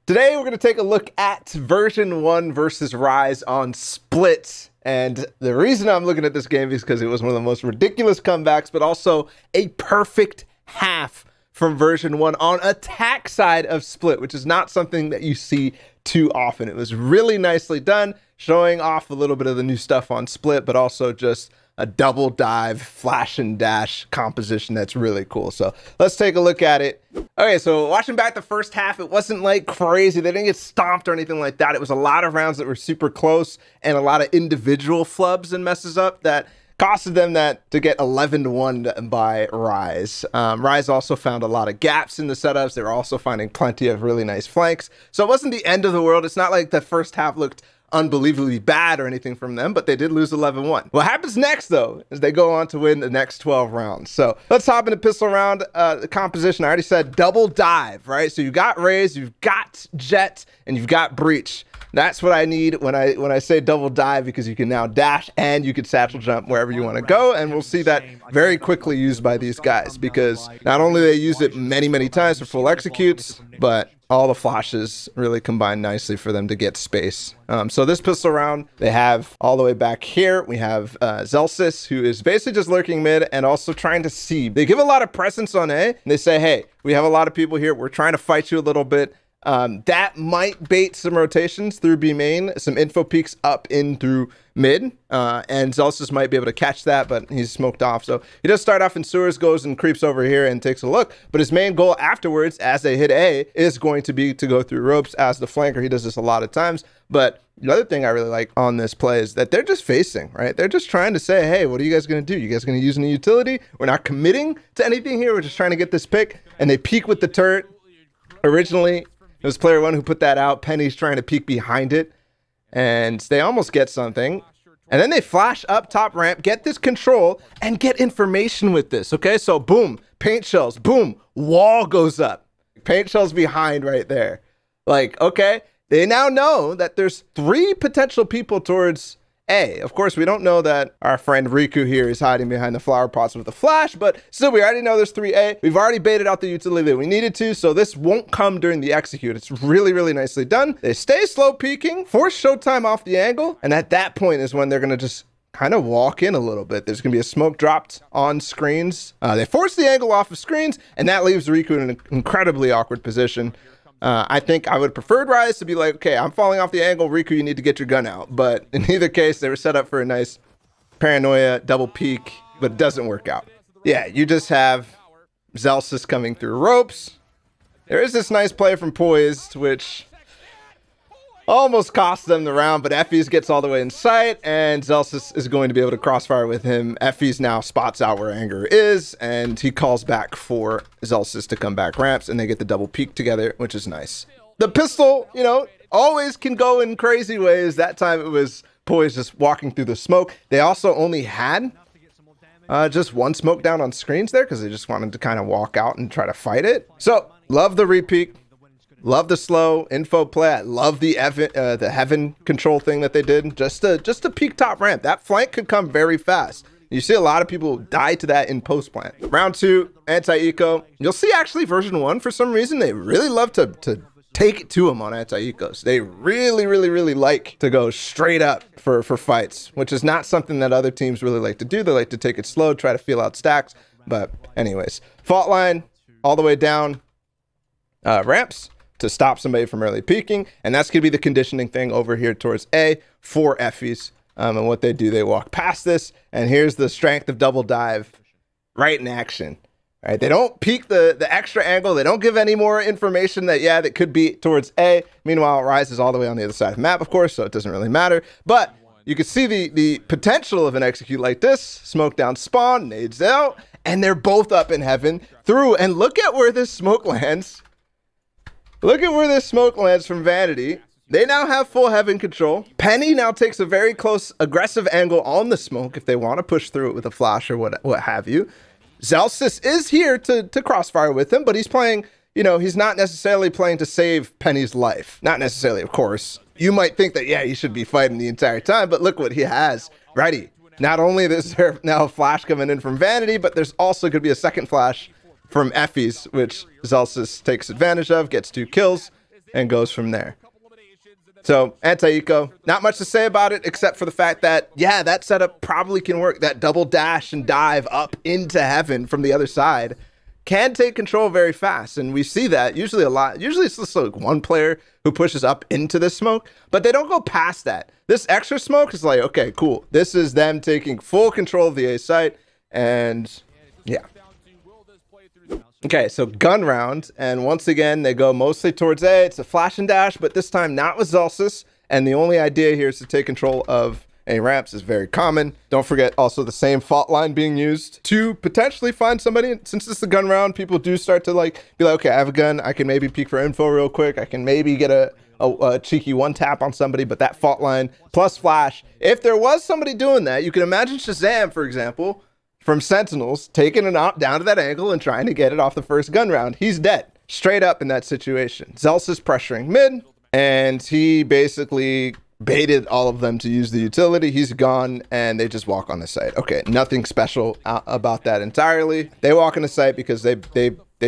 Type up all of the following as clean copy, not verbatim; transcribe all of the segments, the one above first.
Today, we're going to take a look at version 1 versus Rise on Split. And the reason I'm looking at this game is because it was one of the most ridiculous comebacks, but also a perfect half from version 1 on attack side of Split, which is not something that you see too often. It was really nicely done, showing off a little bit of the new stuff on Split, but also just a double dive, flash and dash composition that's really cool. So let's take a look at it. Okay, so watching back the first half, it wasn't like crazy. They didn't get stomped or anything like that. It was a lot of rounds that were super close and a lot of individual flubs and messes up that costed them that to get 11-1 by Rise. Rise also found a lot of gaps in the setups. They were also finding plenty of really nice flanks. So it wasn't the end of the world. It's not like the first half looked unbelievably bad or anything from them, but they did lose 11-1. What happens next, though, is they go on to win the next 12 rounds. So let's hop into pistol round. The composition, I already said double dive, right? So you've got Raze, you've got Jet, and you've got Breach. That's what I need when I say double dive, because you can now dash and you can satchel jump wherever you want to go, and we'll see that very quickly used by these guys, because not only they use it many times for full executes, but all the flashes really combine nicely for them to get space. So this pistol round, they have all the way back here, we have Zellsis, who is basically just lurking mid and also trying to see. They give a lot of presence on A, and they say, hey, we have a lot of people here, we're trying to fight you a little bit. That might bait some rotations through B main, some info peaks up in through mid, and Zellsis might be able to catch that, but he's smoked off. So he does start off in sewers, goes and creeps over here and takes a look, but his main goal afterwards, as they hit A, is going to be to go through ropes as the flanker. He does this a lot of times, but the other thing I really like on this play is that they're just facing, right? They're just trying to say, hey, what are you guys going to do? You guys going to use any utility? We're not committing to anything here. We're just trying to get this pick, and they peek with the turret. Originally, it was player 1 who put that out. Penny's trying to peek behind it, and they almost get something. And then they flash up top ramp, get this control, and get information with this, okay? So boom, paint shells, boom, wall goes up. Paint shells behind right there. Like, okay, they now know that there's 3 potential people towards A. Of course, we don't know that our friend Riku here is hiding behind the flower pots with a flash, but still, we already know there's 3A. We've already baited out the utility that we needed to, so this won't come during the execute. It's really nicely done. They stay slow peeking, force Showtime off the angle, and at that point is when they're going to just kind of walk in a little bit. There's going to be a smoke dropped on screens. They force the angle off of screens, and that leaves Riku in an incredibly awkward position. I think I would have preferred Rise to be like, okay, I'm falling off the angle, Riku, you need to get your gun out. But in either case, they were set up for a nice paranoia double peek, but it doesn't work out. Yeah, you just have Zellsis coming through ropes. There is this nice play from Poised, which almost cost them the round, but Effys gets all the way in sight, and Zellsis is going to be able to crossfire with him. Effys now spots out where Anger is, and he calls back for Zellsis to come back ramps, and they get the double peek together, which is nice. The pistol, you know, always can go in crazy ways. That time it was Poised just walking through the smoke. They also only had just 1 smoke down on screens there because they just wanted to kind of walk out and try to fight it. So, love the repeat. Love the slow info play. I love the heaven control thing that they did. Just to peek top ramp. That flank could come very fast. You see a lot of people die to that in post plant. Round 2, anti-eco. You'll see actually version 1, for some reason, they really love to take it to them on anti-ecos. They really like to go straight up for fights, which is not something that other teams really like to do. They like to take it slow, try to feel out stacks. But anyways, fault line all the way down ramps to stop somebody from early peeking, and that's gonna be the conditioning thing over here towards A for Effys. And what they do, they walk past this, and here's the strength of double dive right in action. All right, they don't peek the extra angle. They don't give any more information that, yeah, that could be towards A. Meanwhile, Rise is all the way on the other side of the map, of course, so it doesn't really matter. But you can see the potential of an execute like this. Smoke down spawn, nades out, and they're both up in heaven through. And look at where this smoke lands. Look at where this smoke lands from Vanity. They now have full heaven control. Penny now takes a very close, aggressive angle on the smoke if they want to push through it with a flash or what have you. Zellsis is here to crossfire with him, but he's playing, you know, he's not necessarily playing to save Penny's life. Not necessarily, of course. You might think that, yeah, he should be fighting the entire time, but look what he has ready. Not only is there now a flash coming in from Vanity, but there's also going to be a second flash from Effys, which Zellsis takes advantage of, gets 2 kills. and goes from there. So anti-eco, not much to say about it except for the fact that, yeah, that setup probably can work. That double dash and dive up into heaven from the other side can take control very fast. And we see that usually a lot. Usually it's just like one player who pushes up into the smoke, but they don't go past that. This extra smoke is like, okay, cool. This is them taking full control of the A site. And yeah. Okay, so gun round, and once again, they go mostly towards A. It's a flash and dash, but this time not with Zellsis, and the only idea here is to take control of A ramps is very common. Don't forget also the same fault line being used to potentially find somebody. Since this is a gun round, people do start to like be like, okay, I have a gun, I can maybe peek for info real quick, I can maybe get a cheeky one tap on somebody, but that fault line plus flash, if there was somebody doing that, you can imagine Shazam, for example, from Sentinels, taking it out down to that angle and trying to get it off the first gun round. He's dead, straight up in that situation. Zellsis is pressuring mid, and he basically baited all of them to use the utility. He's gone, and they just walk on the site. Okay, nothing special about that entirely. They walk on the site because they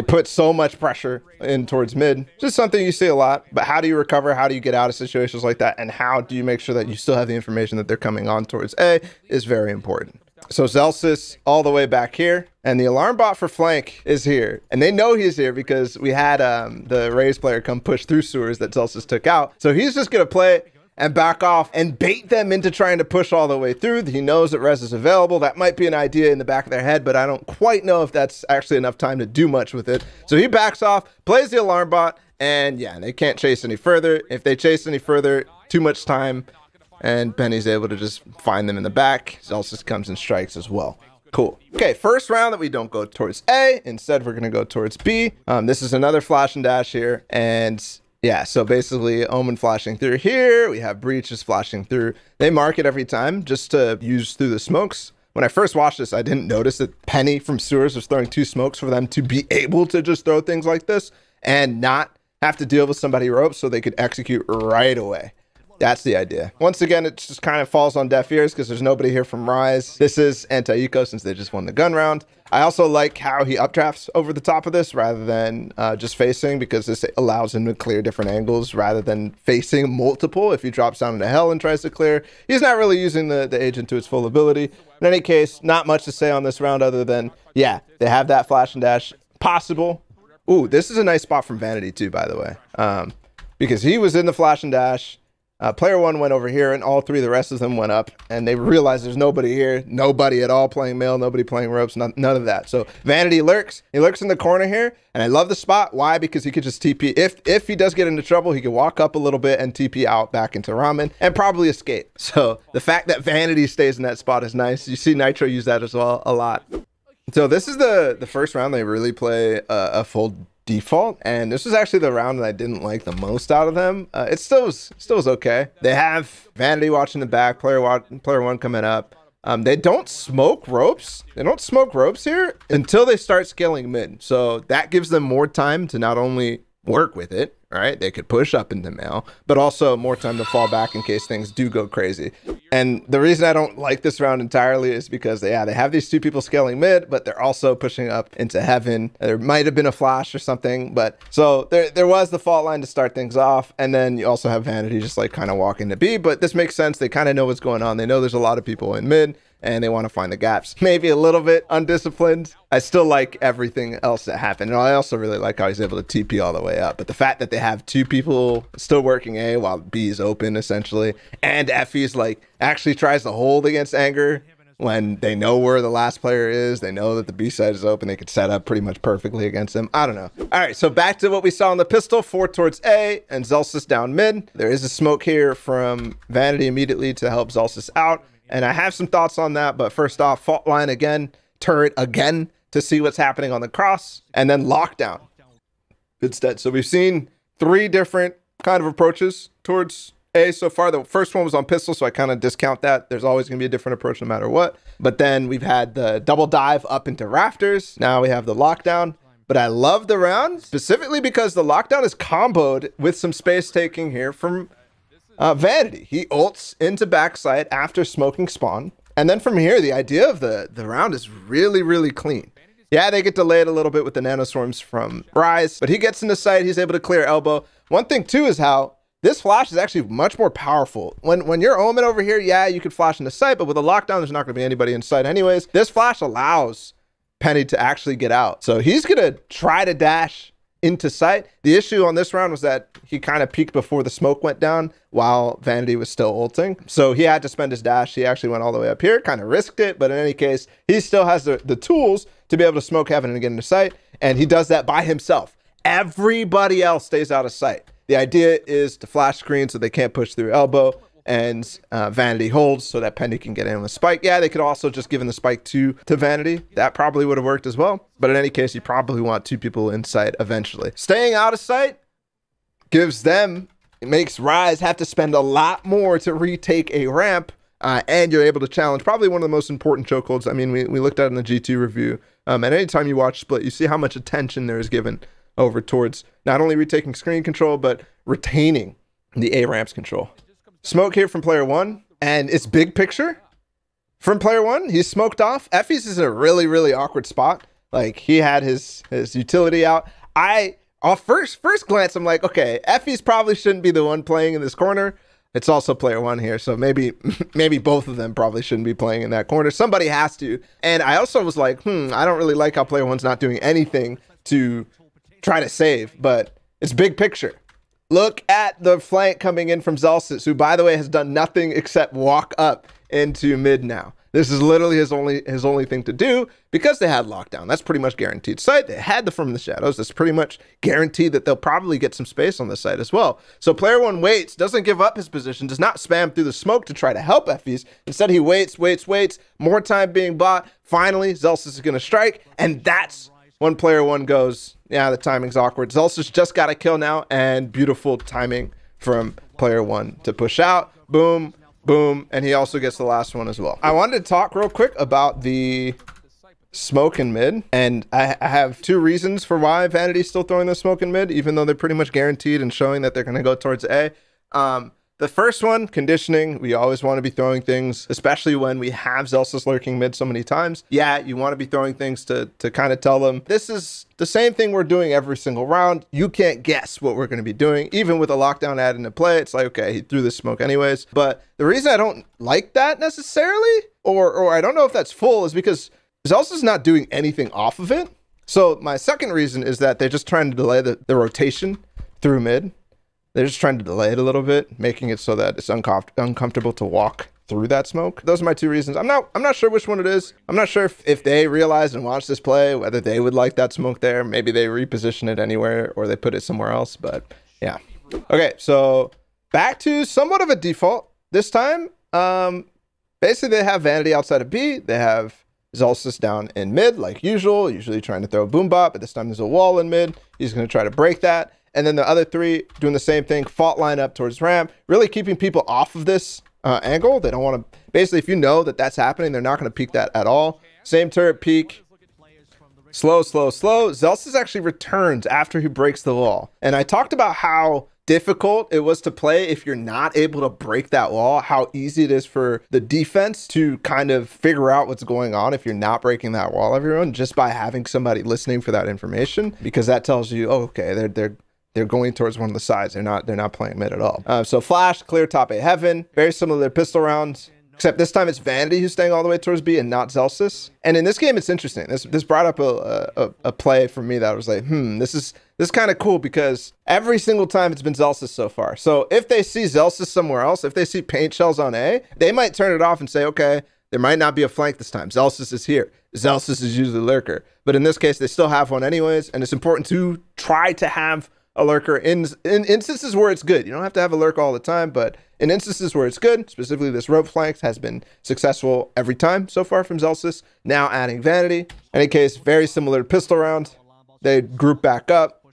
put so much pressure in towards mid. Just something you see a lot, but how do you recover? How do you get out of situations like that? And how do you make sure that you still have the information that they're coming on towards A is very important. So Zellsis all the way back here, and the alarm bot for flank is here. And they know he's here because we had the Raze player come push through sewers that Zellsis took out. So he's just gonna play and back off and bait them into trying to push all the way through. He knows that res is available. That might be an idea in the back of their head, but I don't quite know if that's actually enough time to do much with it. So he backs off, plays the alarm bot, and yeah, they can't chase any further. If they chase any further, too much time, and Benny's able to just find them in the back. Zellsis comes and strikes as well. Cool. Okay, first round that we don't go towards A. Instead, we're going to go towards B. This is another flash and dash here. And yeah, so basically Omen flashing through here. We have Breach just flashing through. They mark it every time just to use through the smokes. When I first watched this, I didn't notice that Penny from sewers was throwing 2 smokes for them to be able to just throw things like this and not have to deal with somebody ropes so they could execute right away. That's the idea. Once again, it just kind of falls on deaf ears because there's nobody here from Rise. This is anti-eco since they just won the gun round. I also like how he updrafts over the top of this rather than just facing, because this allows him to clear different angles rather than facing multiple. If he drops down into hell and tries to clear, he's not really using the agent to its full ability. In any case, not much to say on this round other than, yeah, they have that flash and dash possible. Ooh, this is a nice spot from Vanity too, by the way, because he was in the flash and dash. Player 1 went over here, and all 3 of the rest of them went up, and they realized there's nobody here, nobody at all playing male, nobody playing ropes, none of that. So Vanity lurks. He lurks in the corner here, and I love the spot. Why? Because he could just TP. If he does get into trouble, he can walk up a little bit and TP out back into Ramen and probably escape. So the fact that Vanity stays in that spot is nice. You see Nitro use that as well a lot. So this is the first round they really play a full default, and this was actually the round that I didn't like the most out of them. It still was okay. They have Vanity watching the back, player 1 coming up. They don't smoke ropes. They don't smoke ropes here until they start scaling mid. So that gives them more time to not only work with it, right? They could push up into male, but also more time to fall back in case things do go crazy. And the reason I don't like this round entirely is because they have these 2 people scaling mid, but they're also pushing up into heaven. There might have been a flash or something, but so there was the fault line to start things off. And then you also have Vanity just like kind of walking to B, but this makes sense. They kind of know what's going on. They know there's a lot of people in mid, and they want to find the gaps. Maybe a little bit undisciplined. I still like everything else that happened. And I also really like how he's able to TP all the way up. But the fact that they have 2 people still working A while B is open, essentially, and Effie's like actually tries to hold against Anger when they know where the last player is. They know that the B side is open. They could set up pretty much perfectly against him. I don't know. All right, so back to what we saw on the pistol. 4 towards A and Zellsis down mid. There is a smoke here from Vanity immediately to help Zellsis out. And I have some thoughts on that, but first off, fault line again, turret again to see what's happening on the cross, and then lockdown instead. So we've seen 3 different kind of approaches towards A so far. The first one was on pistol, so I kind of discount that. There's always going to be a different approach no matter what. But then we've had the double dive up into rafters. Now we have the lockdown. But I love the round specifically because the lockdown is comboed with some space taking here from Vanity. He ults into backside after smoking spawn. And then from here, the idea of the round is really, really clean. Yeah, they get delayed a little bit with the nanoswarms from Rise, but he gets into sight. He's able to clear elbow. one thing too is how this flash is actually much more powerful. When you're Omen over here, yeah, you could flash into sight, but with a lockdown, there's not going to be anybody in sight anyways. This flash allows Penny to actually get out. So he's going to try to dash into sight. The issue on this round was that he kind of peeked before the smoke went down while Vanity was still ulting. So he had to spend his dash. He actually went all the way up here, kind of risked it. But in any case, he still has the tools to be able to smoke heaven and get into sight. And he does that by himself. Everybody else stays out of sight. The idea is to flash screen so they can't push through elbow, and Vanity holds so that Penny can get in with spike. Yeah, they could also just given the spike to Vanity. That probably would have worked as well. But in any case, you probably want two people in sight eventually. Staying out of sight gives them, it makes Rise have to spend a lot more to retake a ramp, and you're able to challenge probably one of the most important chokeholds. I mean, we looked at it in the G2 review, and anytime you watch Split, you see how much attention there is given over towards not only retaking screen control, but retaining the A ramp's control. Smoke here from player one, and it's big picture from player one. He's smoked off. Effie's is a really, really awkward spot. Like, he had his utility out. Off first glance, I'm like, okay, Effie's probably shouldn't be the one playing in this corner. It's also player one here, so maybe both of them probably shouldn't be playing in that corner. Somebody has to. And I also was like, I don't really like how player one's not doing anything to try to save, but it's big picture. Look at the flank coming in from Zellsis, who, by the way, has done nothing except walk up into mid now. This is literally his only thing to do because they had lockdown. That's pretty much guaranteed sight. They had the From the Shadows. That's pretty much guaranteed that they'll probably get some space on the side as well. So player one waits, doesn't give up his position, does not spam through the smoke to try to help Effie's. Instead, he waits, more time being bought. Finally, Zellsis is going to strike, and that's when player one goes, yeah, the timing's awkward. Zellsis just got a kill now, and beautiful timing from player one to push out. Boom, boom, and he also gets the last one as well. I wanted to talk real quick about the smoke in mid, and I have two reasons for why Vanity's still throwing the smoke in mid, even though they're pretty much guaranteed and showing that they're going to go towards A. The first one, conditioning. We always want to be throwing things, especially when we have Zellsis lurking mid so many times. Yeah, you want to be throwing things to kind of tell them, this is the same thing we're doing every single round. You can't guess what we're going to be doing. Even with a lockdown added into play, it's like, okay, he threw this smoke anyways. But the reason I don't like that necessarily, or I don't know if that's full, is because Zellsis is not doing anything off of it. So my second reason is that they're just trying to delay the rotation through mid. They're just trying to delay it a little bit, making it so that it's uncomfortable to walk through that smoke. Those are my two reasons. I'm not sure which one it is. I'm not sure if they realize and watch this play, whether they would like that smoke there. Maybe they reposition it anywhere or they put it somewhere else, but yeah. Okay, so back to somewhat of a default this time. Basically, they have Vanity outside of B. They have Zellsis down in mid, like usual, usually trying to throw a boom bot, but this time there's a wall in mid. He's going to try to break that. And then the other three doing the same thing, fault line up towards ramp, really keeping people off of this angle. They don't want to, basically, if you know that that's happening, they're not going to peek that at all. Same turret peek. Slow. Zellsis actually returns after he breaks the wall. And I talked about how difficult it was to play if you're not able to break that wall, how easy it is for the defense to kind of figure out what's going on if you're not breaking that wall, everyone, just by having somebody listening for that information, because that tells you, oh, okay, they're going towards one of the sides. They're not playing mid at all. So flash, clear top A heaven, very similar to their pistol rounds, except this time it's Vanity who's staying all the way towards B and not Zellsis. And in this game, it's interesting. This brought up a play for me that was like, this is kind of cool because every single time it's been Zellsis so far. So if they see Zellsis somewhere else, if they see paint shells on A, they might turn it off and say, okay, there might not be a flank this time. Zellsis is here. Zellsis is usually lurker. But in this case, they still have one anyways. And it's important to try to have a lurker in instances where it's good. You don't have to have a lurk all the time, but in instances where it's good, specifically this rope flank has been successful every time so far from Zellsis. Now adding Vanity. In any case, very similar to pistol round. They group back up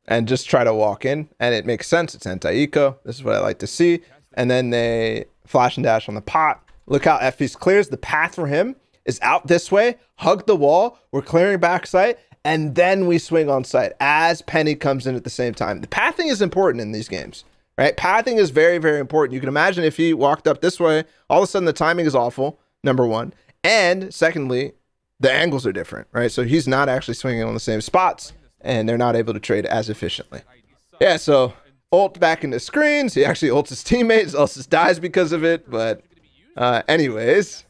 and just try to walk in, and it makes sense. It's anti-eco. This is what I like to see. And then they flash and dash on the pot. Look how Effie's clears. The path for him is out this way, hug the wall. We're clearing backside. And then we swing on site as Penny comes in at the same time. The pathing is important in these games, right? Pathing is very, very important. You can imagine if he walked up this way, all of a sudden the timing is awful, number one. And secondly, the angles are different, right? So he's not actually swinging on the same spots and they're not able to trade as efficiently. Yeah, so ult back into screens. He actually ults his teammates. Zelsis dies because of it. But anyways,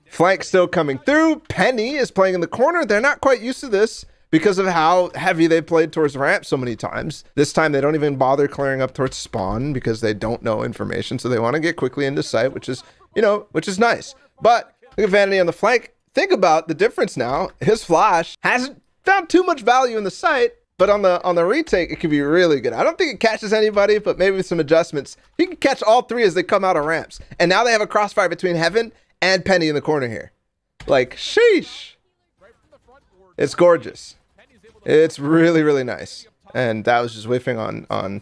flank still coming through. Penny is playing in the corner. They're not quite used to this because of how heavy they played towards ramp so many times. This time they don't even bother clearing up towards spawn because they don't know information. So they want to get quickly into sight, which is, you know, which is nice. But look at Vanity on the flank. Think about the difference now. His flash hasn't found too much value in the sight, but on the retake, it could be really good. I don't think it catches anybody, but maybe with some adjustments, he can catch all three as they come out of ramps. And now they have a crossfire between Heaven and Penny in the corner here. Like, sheesh. It's gorgeous. It's really, really nice. And that was just whiffing on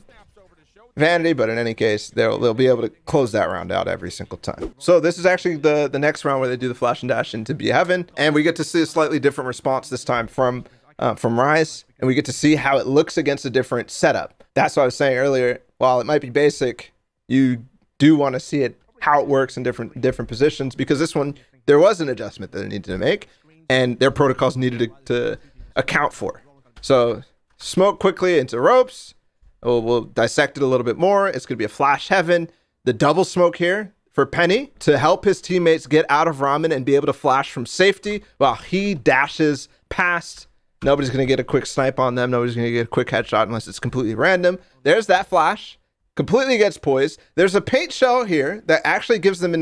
Vanity, but in any case, they'll be able to close that round out every single time. So this is actually the next round where they do the flash and dash into Be Heaven, and we get to see a slightly different response this time from Rise, and we get to see how it looks against a different setup. That's what I was saying earlier. While it might be basic, you do want to see it how it works in different positions, because this one there was an adjustment that they needed to make, and their protocols needed to account for. So smoke quickly into ropes. We'll dissect it a little bit more. It's going to be a flash Heaven. The double smoke here for Penny to help his teammates get out of Ramen and be able to flash from safety while he dashes past. Nobody's going to get a quick snipe on them. Nobody's going to get a quick headshot unless it's completely random. There's that flash. Completely gets poised. There's a paint shell here that actually gives them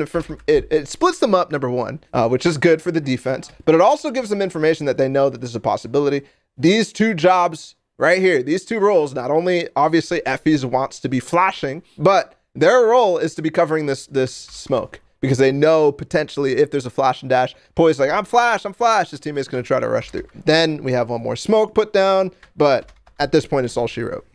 it splits them up, number one, which is good for the defense, but it also gives them information that they know that this is a possibility. These two jobs right here, these two roles, not only obviously Effie's wants to be flashing, but their role is to be covering this smoke, because they know potentially if there's a flash and dash, Poise like, I'm flash, his teammate's going to try to rush through. Then we have one more smoke put down, but at this point it's all she wrote.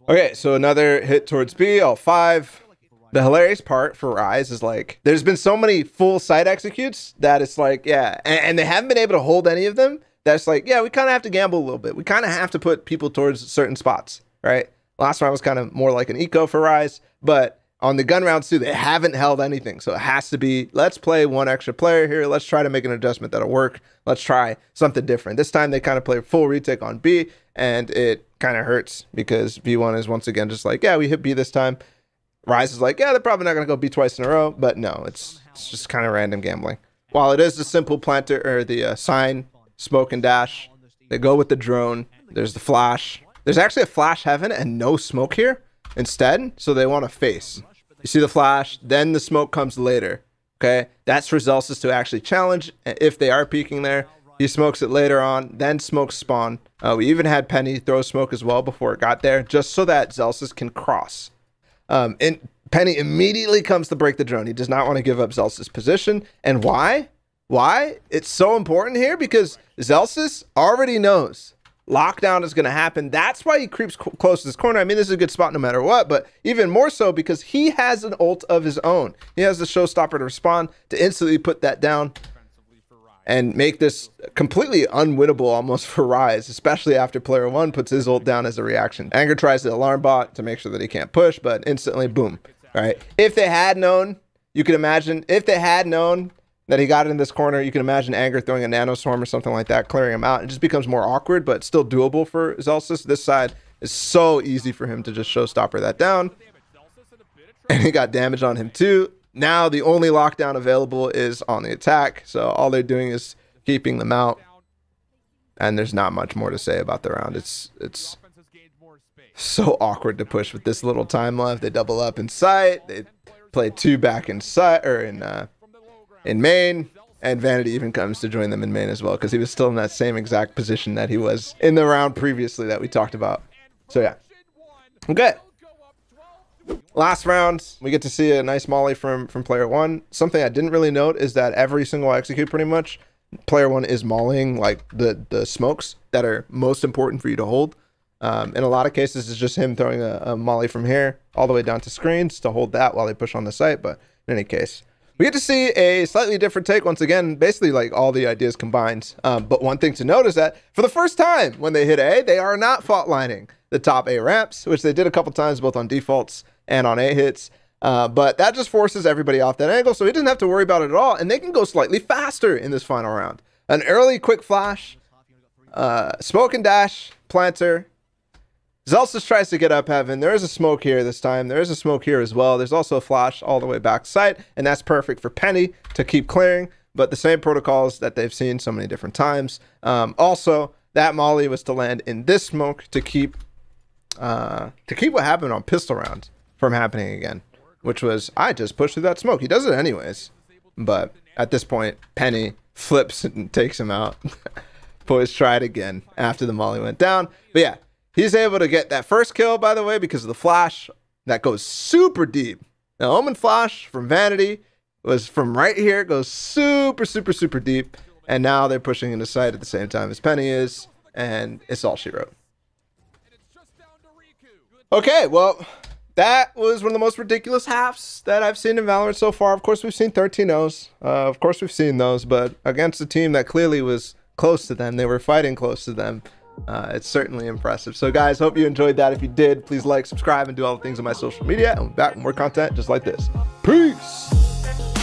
Okay, so another hit towards B, all 5. The hilarious part for Rise is like, there's been so many full site executes that it's like, yeah, and they haven't been able to hold any of them. That's like, yeah, we kind of have to gamble a little bit. We kind of have to put people towards certain spots, right? Last round was kind of more like an eco for Rise, but on the gun rounds too, they haven't held anything. So it has to be, let's play one extra player here. Let's try to make an adjustment that'll work. Let's try something different. This time they kind of play full retake on B, and it kind of hurts because V1 is once again just like, yeah, we hit B this time. Rise is like, yeah, they're probably not going to go B twice in a row, but no, it's just kind of random gambling. While it is the simple planter or the sign, smoke and dash, they go with the drone. There's the flash. There's actually a flash Heaven and no smoke here instead, so they want to face. You see the flash, then the smoke comes later. Okay, that's for Zelsis to actually challenge if they are peeking there. He smokes it later on, then smokes spawn. We even had Penny throw smoke as well before it got there, just so that Zelsis can cross. And Penny immediately comes to break the drone. He does not want to give up Zelsis' position. And why? Why? It's so important here because Zelsis already knows lockdown is going to happen. That's why he creeps close to this corner. I mean, this is a good spot no matter what, but even more so because he has an ult of his own. He has the showstopper to respond to instantly put that down and make this completely unwinnable almost for Rise, especially after player 1 puts his ult down as a reaction. Anger tries the alarm bot to make sure that he can't push, but instantly, boom. All right. If they had known, you could imagine, if they had known that he got it in this corner, you can imagine Anger throwing a nano swarm or something like that, clearing him out. It just becomes more awkward, but still doable for Zelsis. This side is so easy for him to just showstopper that down. And he got damage on him too. Now the only lockdown available is on the attack. So all they're doing is keeping them out. And there's not much more to say about the round. It's so awkward to push with this little time left. They double up in sight. They play 2 back in sight or in main, and Vanity even comes to join them in main as well because he was still in that same exact position that he was in the round previously that we talked about. So yeah, okay. Last round, we get to see a nice molly from player 1. Something I didn't really note is that every single execute pretty much, player 1 is mollying like the smokes that are most important for you to hold. In a lot of cases, it's just him throwing a molly from here all the way down to screens to hold that while they push on the site. But in any case, we get to see a slightly different take once again, basically like all the ideas combined. But one thing to note is that for the first time when they hit A, they are not fault lining the top A ramps, which they did a couple times both on defaults and on A hits. But that just forces everybody off that angle, so he doesn't have to worry about it at all. And they can go slightly faster in this final round. An early quick flash, smoke and dash, planter. Zelsis tries to get up heaven. There is a smoke here this time. There is a smoke here as well. There's also a flash all the way back side, and that's perfect for Penny to keep clearing, but the same protocols that they've seen so many different times. Also, that molly was to land in this smoke to keep what happened on pistol round from happening again, which was, I just pushed through that smoke. He does it anyways, but at this point, Penny flips and takes him out. Boys tried again after the molly went down, but yeah. He's able to get that first kill, by the way, because of the flash that goes super deep. Now, Omen flash from Vanity was from right here. It goes super, super, super deep. And now they're pushing into sight at the same time as Penny is. And it's all she wrote. Okay, well, that was one of the most ridiculous halves that I've seen in Valorant so far. Of course, we've seen 13-0s. Of course, we've seen those. But against a team that clearly was close to them, they were fighting close to them. It's certainly impressive. So guys, hope you enjoyed that. If you did, please like, subscribe, and do all the things on my social media, and we'll be back with more content just like this. Peace.